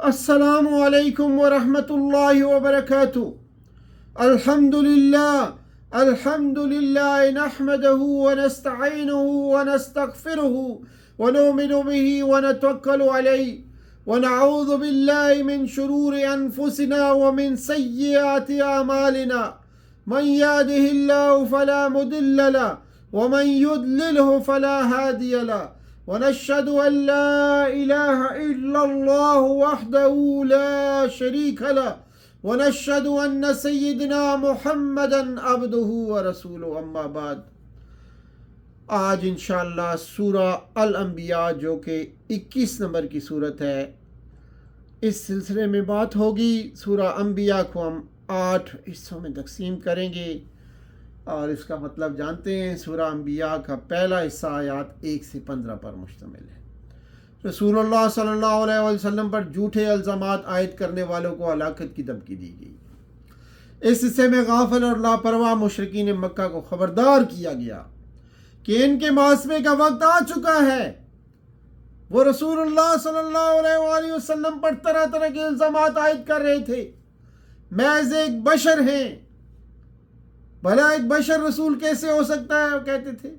السلام علیکم ورحمۃ اللہ وبرکاتہ۔ الحمد للہ نحمدہ ونستعینہ ونستغفرہ ونؤمن بہ ونتوکل علیہ ونعوذ باللہ من شرور انفسنا ومن سیئات اعمالنا من یہدہ اللہ فلا مضل له ومن یضللہ فلا ہادی له ونشهد أن لا إله إلا الله وحده لا شريك له ونشهد أن سيدنا محمدا عبده ورسوله اما بعد۔ آج انشاءاللہ سورہ الانبیاء جو کہ 21 نمبر کی صورت ہے، اس سلسلے میں بات ہوگی۔ سورہ انبیاء کو ہم 8 حصوں میں تقسیم کریں گے اور اس کا مطلب جانتے ہیں۔ سورہ انبیاء کا پہلا حصہ آیات 1 سے 15 پر مشتمل ہے۔ رسول اللہ صلی اللہ علیہ وسلم پر جھوٹے الزامات عائد کرنے والوں کو ہلاکت کی دھمکی دی گئی۔ اس حصے میں غافل اور لاپرواہ مشرکین مکہ کو خبردار کیا گیا کہ ان کے محاسبے کا وقت آ چکا ہے۔ وہ رسول اللہ صلی اللہ علیہ وآلہ وسلم پر طرح طرح کے الزامات عائد کر رہے تھے۔ محض ایک بشر ہیں، بھلا ایک بشر رسول کیسے ہو سکتا ہے، وہ کہتے تھے۔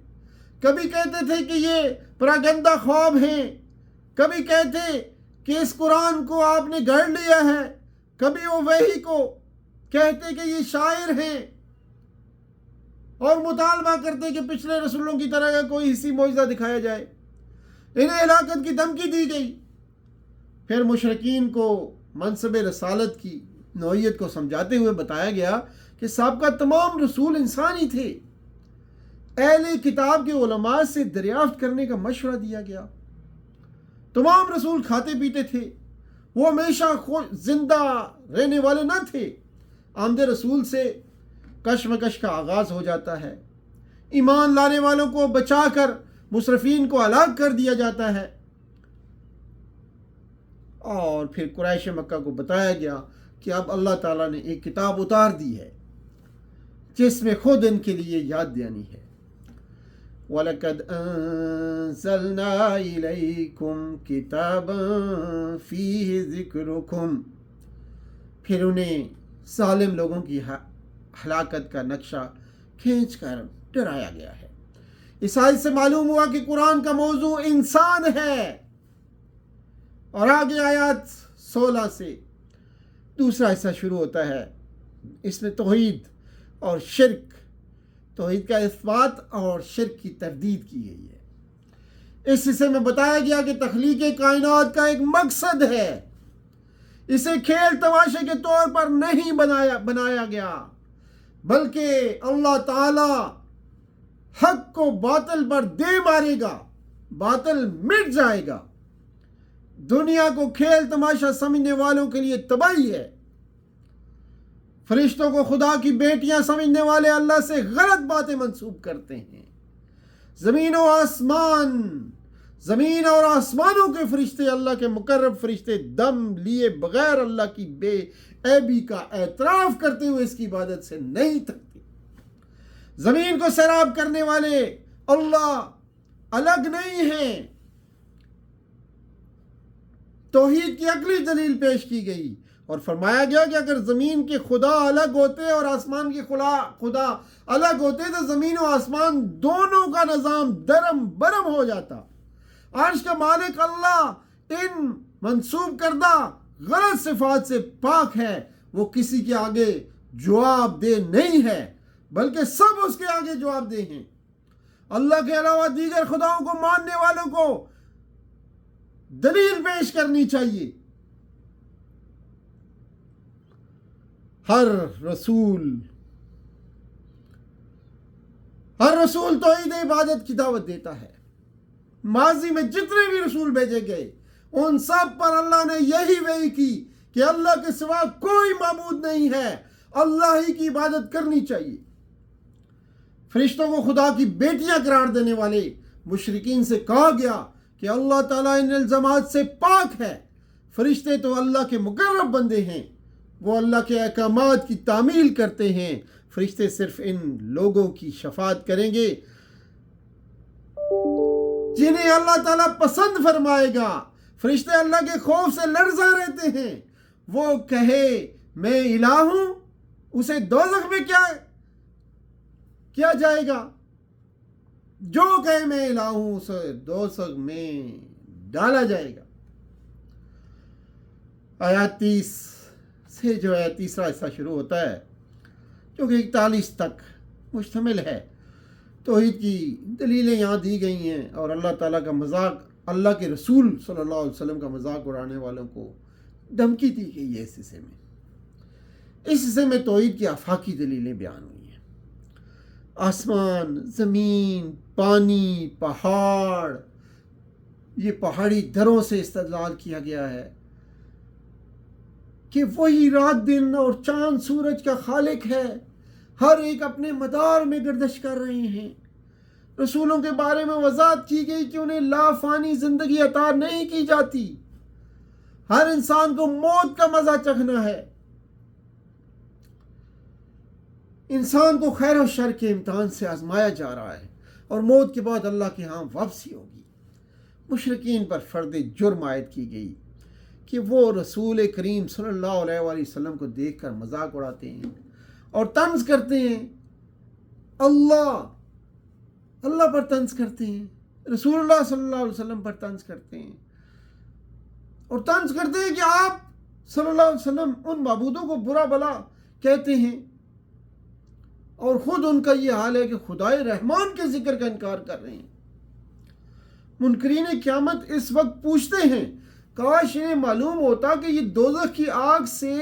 کبھی کہتے تھے کہ یہ پراگندہ خواب ہیں، کبھی کہتے کہ اس قرآن کو آپ نے گھڑ لیا ہے، کبھی وہ وحی کو کہتے کہ یہ شاعر ہیں، اور مطالبہ کرتے کہ پچھلے رسولوں کی طرح کا کوئی حصی معجزہ دکھایا جائے۔ انہیں ہلاکت کی دھمکی دی گئی۔ پھر مشرکین کو منصب رسالت کی نوعیت کو سمجھاتے ہوئے بتایا گیا کہ سابقہ تمام رسول انسان ہی تھے۔ اہل کتاب کے علماء سے دریافت کرنے کا مشورہ دیا گیا۔ تمام رسول کھاتے پیتے تھے، وہ ہمیشہ زندہ رہنے والے نہ تھے۔ آمد رسول سے کشمکش کا آغاز ہو جاتا ہے، ایمان لانے والوں کو بچا کر مسرفین کو ہلاک کر دیا جاتا ہے، اور پھر قریش مکہ کو بتایا گیا کہ اب اللہ تعالیٰ نے ایک کتاب اتار دی ہے جس میں خود ان کے لیے یاد دہانی ہے۔ وَلَقَدْ أَنزَلْنَا إِلَيْكُمْ كِتَابًا فِيهِ ذِكْرُكُمْ۔ پھر انہیں ظالم لوگوں کی ہلاکت کا نقشہ کھینچ کر ڈرایا گیا ہے۔ اس آیت سے معلوم ہوا کہ قرآن کا موضوع انسان ہے۔ اور آگے آیات 16 سے دوسرا حصہ شروع ہوتا ہے۔ اس میں توحید اور شرک، توحید کا اثبات اور شرک کی تردید کی گئی ہے۔ اس حصے میں بتایا گیا کہ تخلیق کائنات کا ایک مقصد ہے، اسے کھیل تماشے کے طور پر نہیں بنایا گیا، بلکہ اللہ تعالی حق کو باطل پر دے مارے گا، باطل مٹ جائے گا۔ دنیا کو کھیل تماشا سمجھنے والوں کے لیے تباہی ہے۔ فرشتوں کو خدا کی بیٹیاں سمجھنے والے اللہ سے غلط باتیں منسوب کرتے ہیں۔ زمین اور آسمانوں کے فرشتے، اللہ کے مقرب فرشتے، دم لیے بغیر اللہ کی بے عیبی کا اعتراف کرتے ہوئے اس کی عبادت سے نہیں تھکتے۔ زمین کو سیراب کرنے والے اللہ الگ نہیں ہیں۔ توحید کی عقلی دلیل پیش کی گئی اور فرمایا گیا کہ اگر زمین کے خدا الگ ہوتے اور آسمان کے خدا الگ ہوتے تو زمین و آسمان دونوں کا نظام درم برم ہو جاتا۔ عرش کا مالک اللہ ان منسوب کردہ غلط صفات سے پاک ہے۔ وہ کسی کے آگے جواب دہ نہیں ہے، بلکہ سب اس کے آگے جواب دہ ہیں۔ اللہ کے علاوہ دیگر خداؤں کو ماننے والوں کو دلیل پیش کرنی چاہیے۔ ہر رسول توحید عبادت کی دعوت دیتا ہے۔ ماضی میں جتنے بھی رسول بھیجے گئے ان سب پر اللہ نے یہی وحی کی کہ اللہ کے سوا کوئی معبود نہیں ہے، اللہ ہی کی عبادت کرنی چاہیے۔ فرشتوں کو خدا کی بیٹیاں قرار دینے والے مشرکین سے کہا گیا کہ اللہ تعالیٰ ان الزامات سے پاک ہے۔ فرشتے تو اللہ کے مقرب بندے ہیں، وہ اللہ کے احکامات کی تعمیل کرتے ہیں۔ فرشتے صرف ان لوگوں کی شفاعت کریں گے جنہیں اللہ تعالیٰ پسند فرمائے گا۔ فرشتے اللہ کے خوف سے لرزاں رہتے ہیں. وہ کہے میں الہ ہوں، اسے دوزخ میں کیا جائے گا؟ جو کہے میں الہ ہوں اسے دوزخ میں ڈالا جائے گا. آیات 30 سے جو ہے تیسرا حصہ شروع ہوتا ہے، جو کہ 41 تک مشتمل ہے. توحید کی دلیلیں یہاں دی گئی ہیں، اور اللہ تعالیٰ کا مذاق، اللہ کے رسول صلی اللہ علیہ وسلم کا مذاق اڑانے والوں کو دھمکی دی گئی ہے. اس حصے میں توحید کی آفاقی دلیلیں بیان ہوئی ہیں. آسمان، زمین، پانی، پہاڑ، یہ پہاڑی دروں سے استدلال کیا گیا ہے کہ وہی رات دن اور چاند سورج کا خالق ہے، ہر ایک اپنے مدار میں گردش کر رہے ہیں. رسولوں کے بارے میں وضاحت کی گئی کہ انہیں لا فانی زندگی عطا نہیں کی جاتی، ہر انسان کو موت کا مزہ چکھنا ہے. انسان کو خیر و شر کے امتحان سے آزمایا جا رہا ہے، اور موت کے بعد اللہ کے ہاں واپسی ہوگی. مشرکین پر فرد جرم عائد کی گئی کہ وہ رسول کریم صلی اللہ علیہ وآلہ وسلم کو دیکھ کر مذاق اڑاتے ہیں اور طنز کرتے ہیں. اللہ پر طنز کرتے ہیں، رسول اللہ صلی اللہ علیہ وسلم پر طنز کرتے ہیں، اور طنز کرتے ہیں کہ آپ صلی اللہ علیہ وسلم ان معبودوں کو برا بلا کہتے ہیں، اور خود ان کا یہ حال ہے کہ خدائے رحمان کے ذکر کا انکار کر رہے ہیں. منکرین قیامت اس وقت پوچھتے ہیں کاش انہیں معلوم ہوتا کہ یہ دوزخ کی آگ سے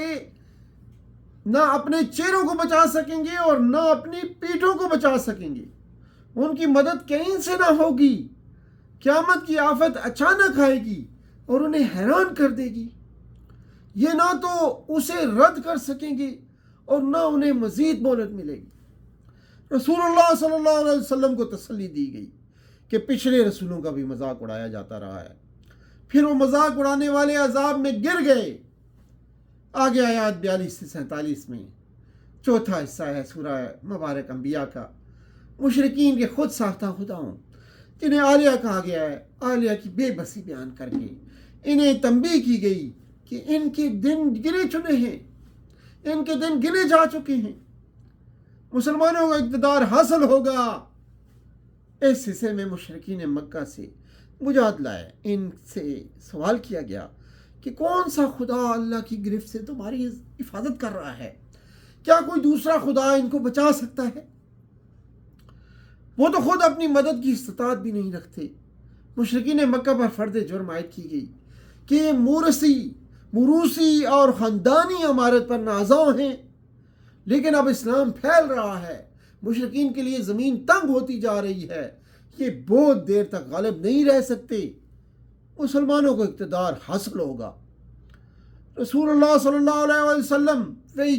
نہ اپنے چہروں کو بچا سکیں گے اور نہ اپنی پیٹھوں کو بچا سکیں گے، ان کی مدد کہیں سے نہ ہوگی. قیامت کی آفت اچانک آئے گی اور انہیں حیران کر دے گی. یہ نہ تو اسے رد کر سکیں گے اور نہ انہیں مزید مہلت ملے گی. رسول اللہ صلی اللہ علیہ وسلم کو تسلی دی گئی کہ پچھلے رسولوں کا بھی مذاق اڑایا جاتا رہا ہے، پھر وہ مذاق اڑانے والے عذاب میں گر گئے. آگے آیات 42 سے 47 میں چوتھا حصہ ہے سورہ مبارک انبیاء کا. مشرکین کے خود ساختہ خداؤں جنہیں آلیہ کہا گیا ہے، آلیہ کی بے بسی بیان کر کے انہیں تنبیہ کی گئی کہ ان کے دن گنے چنے ہیں، ان کے دن گنے جا چکے ہیں، مسلمانوں کا اقتدار حاصل ہوگا. اس حصے میں مشرکین مکہ سے مجادلہ ہے. ان سے سوال کیا گیا کہ کون سا خدا اللہ کی گرفت سے تمہاری حفاظت کر رہا ہے؟ کیا کوئی دوسرا خدا ان کو بچا سکتا ہے؟ وہ تو خود اپنی مدد کی استطاعت بھی نہیں رکھتے. مشرکین مکہ پر فرد جرم عائد کی گئی کہ یہ موروثی اور خاندانی عمارت پر نازاں ہیں، لیکن اب اسلام پھیل رہا ہے، مشرکین کے لیے زمین تنگ ہوتی جا رہی ہے، یہ بہت دیر تک غالب نہیں رہ سکتے، مسلمانوں کو اقتدار حاصل ہوگا. رسول اللہ صلی اللہ علیہ وسلم وحی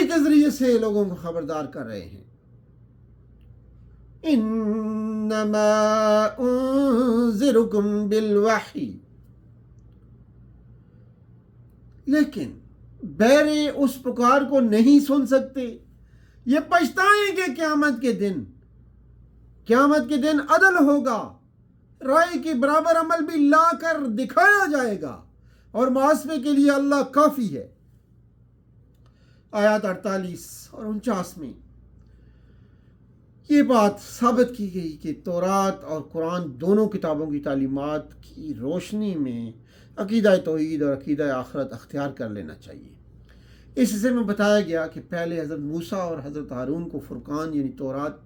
کے ذریعے سے لوگوں کو خبردار کر رہے ہیں. انما انذرکم بالوحی، لیکن بیرے اس پکار کو نہیں سن سکتے. یہ پچھتائیں گے قیامت کے دن عدل ہوگا، رائے کے برابر عمل بھی لا کر دکھایا جائے گا، اور محاسبے کے لیے اللہ کافی ہے. آیات 48 اور 49 میں یہ بات ثابت کی گئی کہ تورات اور قرآن دونوں کتابوں کی تعلیمات کی روشنی میں عقیدہ توحید اور عقیدہ آخرت اختیار کر لینا چاہیے. اس حصے میں بتایا گیا کہ پہلے حضرت موسیٰ اور حضرت ہارون کو فرقان یعنی تورات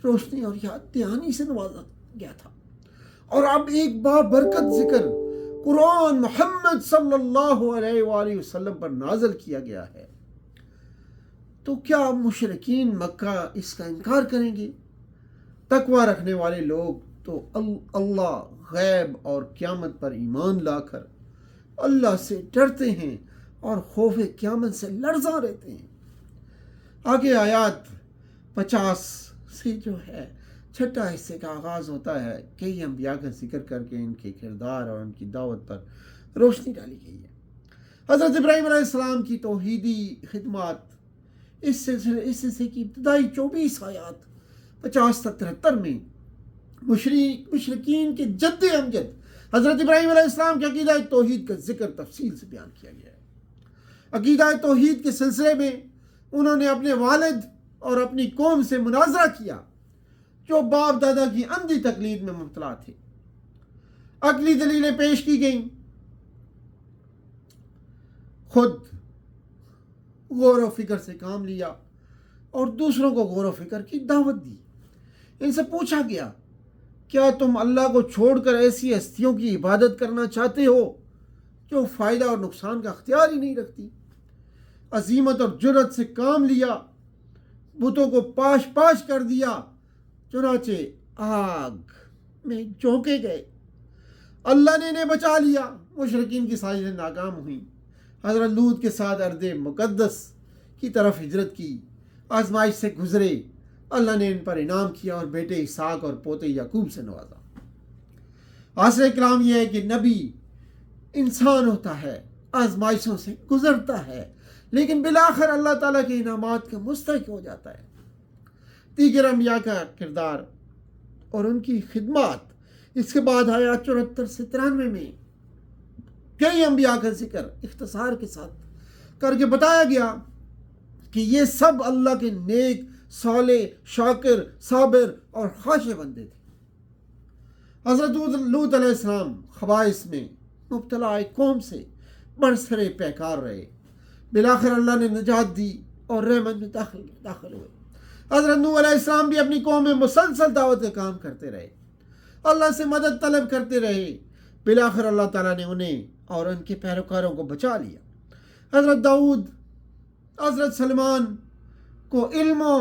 روشنی اور یاد دہانی سے نوازا گیا تھا، اور اب ایک بابرکت ذکر قرآن محمد صلی اللہ علیہ وآلہ وسلم پر نازل کیا گیا ہے. تو کیا مشرکین مکہ اس کا انکار کریں گے؟ تقوی رکھنے والے لوگ تو اللہ، غیب اور قیامت پر ایمان لا کر اللہ سے ڈرتے ہیں اور خوف قیامت سے لرزاں رہتے ہیں. آگے آیات 50 سے جو ہے چھٹا حصے کا آغاز ہوتا ہے. کئی انبیاء کا ذکر کر کے ان کے کردار اور ان کی دعوت پر روشنی ڈالی گئی ہے. حضرت ابراہیم علیہ السلام کی توحیدی خدمات اس حصے کی ابتدائی 24 آیات 50 تک 73 میں مشرکین کے جد امجد حضرت ابراہیم علیہ السلام کے عقیدہ توحید کا ذکر تفصیل سے بیان کیا گیا ہے۔ عقیدہ توحید کے سلسلے میں انہوں نے اپنے والد اور اپنی قوم سے مناظرہ کیا جو باپ دادا کی اندھی تقلید میں مبتلا تھے۔ عقلی دلیلیں پیش کی گئیں، خود غور و فکر سے کام لیا اور دوسروں کو غور و فکر کی دعوت دی۔ ان سے پوچھا گیا کیا تم اللہ کو چھوڑ کر ایسی ہستیوں کی عبادت کرنا چاہتے ہو جو فائدہ اور نقصان کا اختیار ہی نہیں رکھتی؟ عزیمت اور جرأت سے کام لیا، بتوں کو پاش پاش کر دیا، چنانچہ آگ میں جھونکے گئے۔ اللہ نے انہیں بچا لیا، مشرکین کی سازشیں ناکام ہوئیں۔ حضرت لوط کے ساتھ ارض مقدس کی طرف ہجرت کی، آزمائش سے گزرے، اللہ نے ان پر انعام کیا اور بیٹے اسحاق اور پوتے یعقوب سے نوازا۔ حاصل کلام یہ ہے کہ نبی انسان ہوتا ہے، آزمائشوں سے گزرتا ہے، لیکن بالآخر اللہ تعالیٰ کے انعامات کا مستحق ہو جاتا ہے۔ دیگر انبیاء کا کردار اور ان کی خدمات اس کے بعد آیات 74 سے 93 میں کئی انبیاء کا ذکر اختصار کے ساتھ کر کے بتایا گیا کہ یہ سب اللہ کے نیک، صالح، شاکر، صابر اور خاشع بندے تھے۔ حضرت لوط علیہ السلام خبائث میں مبتلا ایک قوم سے برسرے پیکار رہے، بالآخر اللہ نے نجات دی اور رحمت میں داخل ہوئے۔ حضرت نوح علیہ السلام بھی اپنی قوم میں مسلسل دعوت کا کام کرتے رہے، اللہ سے مدد طلب کرتے رہے، بالآخر اللہ تعالیٰ نے انہیں اور ان کے پیروکاروں کو بچا لیا۔ حضرت داؤد، حضرت سلمان کو علم و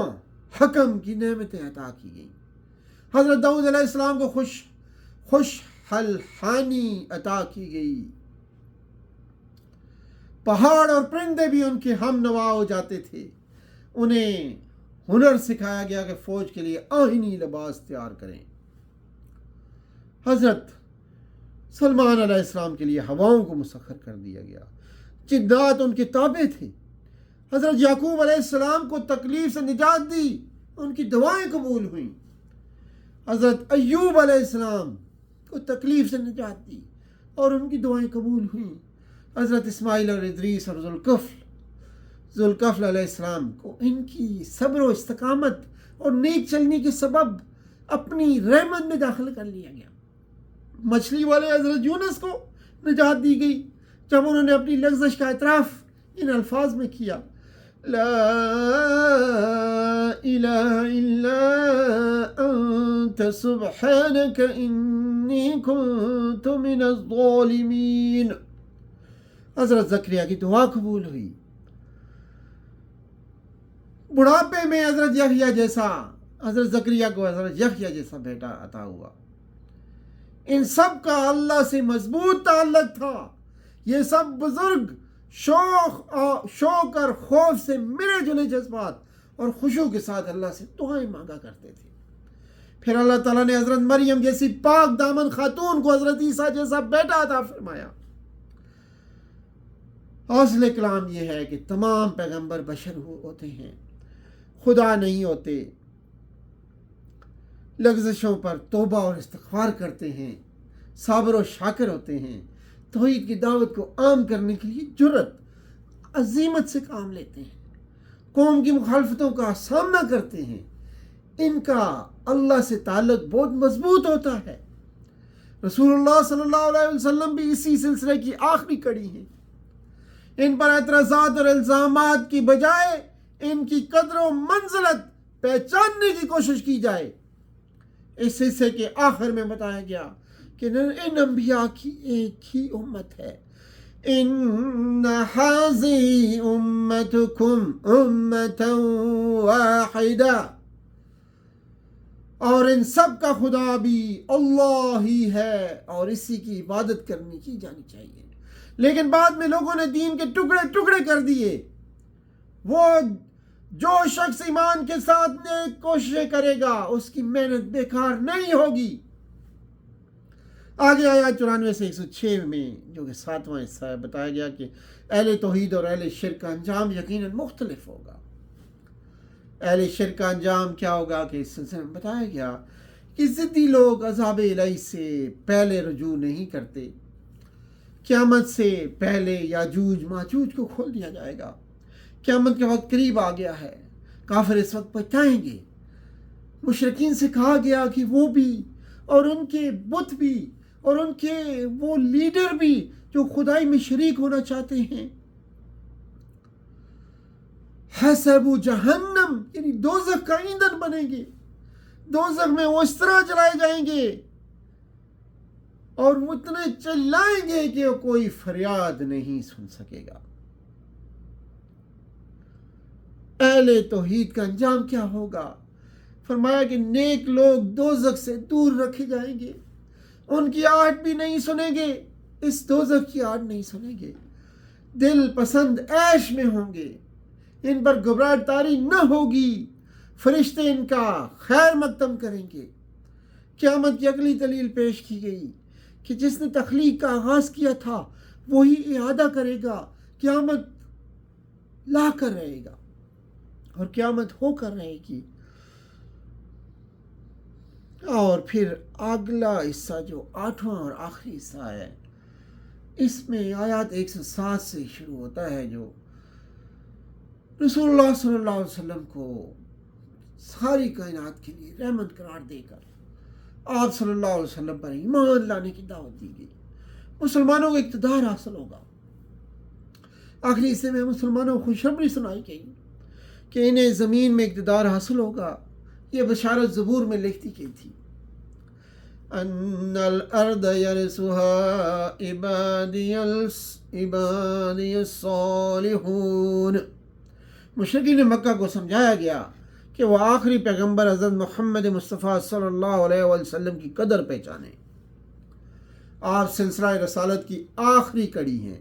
حکم کی نعمتیں عطا کی گئیں۔ حضرت داؤد علیہ السلام کو خوش حلحانی عطا کی گئی، پہاڑ اور پرندے بھی ان کے ہم نوا ہو جاتے تھے۔ انہیں ہنر سکھایا گیا کہ فوج کے لیے آہنی لباس تیار کریں۔ حضرت سلمان علیہ السلام کے لیے ہواؤں کو مسخر کر دیا گیا، جنات ان کے تابع تھے۔ حضرت یعقوب علیہ السلام کو تکلیف سے نجات دی، ان کی دعائیں قبول ہوئیں۔ حضرت ایوب علیہ السلام کو تکلیف سے نجات دی اور ان کی دعائیں قبول ہوئیں۔ حضرت اسماعیل اور ادریس اور ذوالکفل علیہ السلام کو ان کی صبر و استقامت اور نیک چلنے کے سبب اپنی رحمت میں داخل کر لیا گیا۔ مچھلی والے حضرت یونس کو نجات دی گئی جب انہوں نے اپنی لغزش کا اعتراف ان الفاظ میں کیا، لا الہ الا انت سبحانک انی کنت من الظالمین۔ حضرت زکریا کی دعا قبول ہوئی۔ بڑھاپے میں حضرت زکریا کو حضرت یحییٰ جیسا بیٹا عطا ہوا۔ ان سب کا اللہ سے مضبوط تعلق تھا۔ یہ سب بزرگ شوق اور خوف سے ملے جلے جذبات اور خشوع کے ساتھ اللہ سے دعائیں مانگا کرتے تھے۔ پھر اللہ تعالیٰ نے حضرت مریم جیسی پاک دامن خاتون کو حضرت عیسیٰ جیسا بیٹا عطا فرمایا۔ حاصل کلام یہ ہے کہ تمام پیغمبر بشر ہوتے ہیں، خدا نہیں ہوتے، لغزشوں پر توبہ اور استغفار کرتے ہیں، صابر و شاکر ہوتے ہیں، توحید کی دعوت کو عام کرنے کے لیے جرأت، عزیمت سے کام لیتے ہیں، قوم کی مخالفتوں کا سامنا کرتے ہیں، ان کا اللہ سے تعلق بہت مضبوط ہوتا ہے۔ رسول اللہ صلی اللہ علیہ وسلم بھی اسی سلسلے کی آخری کڑی ہیں۔ ان پر اعتراضات اور الزامات کی بجائے ان کی قدر و منزلت پہچاننے کی کوشش کی جائے۔ اس حصے کے آخر میں بتایا گیا کہ ان انبیاء کی ایک ہی امت ہے، ان ھذی امتکم امۃ واحدہ، اور ان سب کا خدا بھی اللہ ہی ہے اور اسی کی عبادت کرنی کی جانی چاہیے۔ لیکن بعد میں لوگوں نے دین کے ٹکڑے ٹکڑے کر دیے۔ وہ جو شخص ایمان کے ساتھ نیک کوششیں کرے گا اس کی محنت بیکار نہیں ہوگی۔ آگے آیات 94 سے 106 میں جو کہ 7واں حصہ ہے، بتایا گیا کہ اہل توحید اور اہل شرک کا انجام یقیناً مختلف ہوگا۔ اہل شرک کا انجام کیا ہوگا کہ اس سلسلے میں بتایا گیا کہ ضدی لوگ عذاب الہی سے پہلے رجوع نہیں کرتے۔ قیامت سے پہلے یاجوج ماجوج کو کھول دیا جائے گا۔ قیامت کا وقت قریب آ گیا ہے، کافر اس وقت پچھتائیں گے۔ مشرکین سے کہا گیا کہ وہ بھی اور ان کے بت بھی اور ان کے وہ لیڈر بھی جو خدائی میں شریک ہونا چاہتے ہیں، حسب جہنم یعنی دوزخ کا ایندھن بنیں گے، دوزخ میں وہ اس طرح جلائے جائیں گے اور وہ اتنے چلائیں گے کہ کوئی فریاد نہیں سن سکے گا۔ اہل توحید کا انجام کیا ہوگا؟ فرمایا کہ نیک لوگ دوزخ سے دور رکھے جائیں گے، ان کی آہٹ بھی نہیں سنیں گے، اس دوزخ کی آہٹ نہیں سنیں گے، دل پسند عیش میں ہوں گے، ان پر گھبراہٹ طاری نہ ہوگی، فرشتے ان کا خیر مقدم کریں گے۔ قیامت کی اگلی دلیل پیش کی گئی کہ جس نے تخلیق کا آغاز کیا تھا وہی اعادہ کرے گا، قیامت لا کر رہے گا اور قیامت ہو کر رہے گی۔ اور پھر اگلا حصہ جو 8واں اور آخری حصہ ہے، اس میں آیات 107 سے شروع ہوتا ہے، جو رسول اللہ صلی اللہ علیہ وسلم کو ساری کائنات کے لیے رحمت قرار دے کر آپ صلی اللہ علیہ وسلم پر ایمان لانے کی دعوت دی گئی۔ مسلمانوں کو اقتدار حاصل ہوگا۔ آخری حصے میں مسلمانوں کو خوشخبری سنائی گئی کہ انہیں زمین میں اقتدار حاصل ہوگا۔ یہ بشارت زبور میں لکھی گئی تھی، ان الارض یرثها عبادی الصالحون۔ مشرکین مکہ کو سمجھایا گیا کہ وہ آخری پیغمبر حضرت محمد مصطفیٰ صلی اللہ علیہ وآلہ وسلم کی قدر پہچانیں۔ آپ سلسلہ رسالت کی آخری کڑی ہیں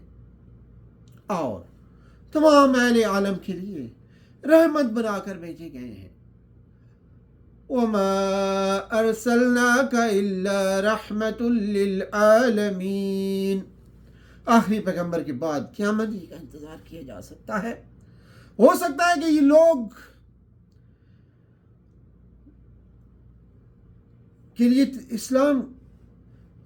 اور تمام اہل عالم کے لیے رحمت بنا کر بھیجے گئے ہیں۔ وَمَا أَرْسَلْنَاكَ إِلَّا رَحْمَةً لِّلْعَالَمِينَ۔ آخری پیغمبر کے بعد قیامت ہی کا انتظار کیا جا سکتا ہے۔ ہو سکتا ہے کہ یہ لوگ کے لیے اسلام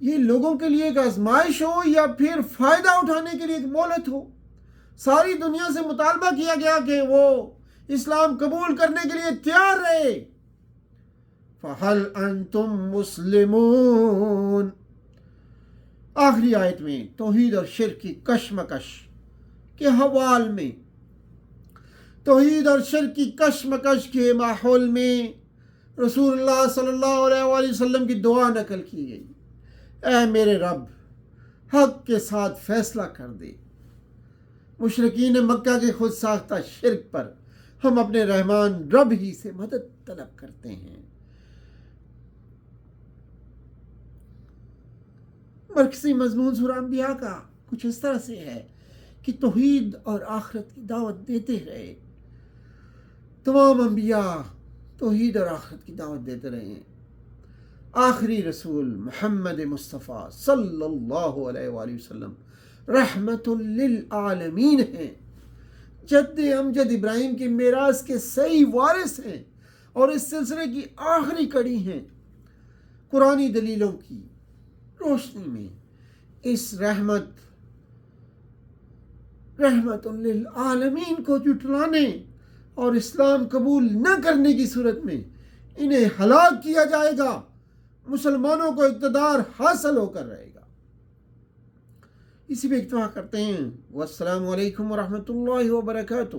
یہ لوگوں کے لیے ایک آزمائش ہو یا پھر فائدہ اٹھانے کے لیے ایک مہلت ہو۔ ساری دنیا سے مطالبہ کیا گیا کہ وہ اسلام قبول کرنے کے لیے تیار رہے۔ فَهَلْ أَنْتُمْ مُسْلِمُونَ۔ آخری آیت میں توحید اور شرک کی کشمکش کے حوال میں، توحید اور شرک کی کشمکش کے ماحول میں رسول اللہ صلی اللہ علیہ وآلہ وسلم کی دعا نقل کی گئی، اے میرے رب حق کے ساتھ فیصلہ کر دے۔ مشرکین مکہ کے خود ساختہ شرک پر ہم اپنے رحمان رب ہی سے مدد طلب کرتے ہیں۔ مرکزی مضمون سورہ انبیاء کا کچھ اس طرح سے ہے کہ توحید اور آخرت کی دعوت دیتے رہے۔ تمام انبیاء توحید اور آخرت کی دعوت دیتے رہے۔ آخری رسول محمد مصطفیٰ صلی اللہ علیہ وآلہ وسلم رحمت للعالمین ہیں، جد امجد ابراہیم کے میراث کے صحیح وارث ہیں اور اس سلسلے کی آخری کڑی ہیں۔ قرآنی دلیلوں کی روشنی میں اس رحمت للعالمین کو جھٹلانے اور اسلام قبول نہ کرنے کی صورت میں انہیں ہلاک کیا جائے گا، مسلمانوں کو اقتدار حاصل ہو کر رہے گا۔ اسی پہ اکتفا کرتے ہیں۔ والسلام علیکم ورحمۃ اللہ وبرکاتہ۔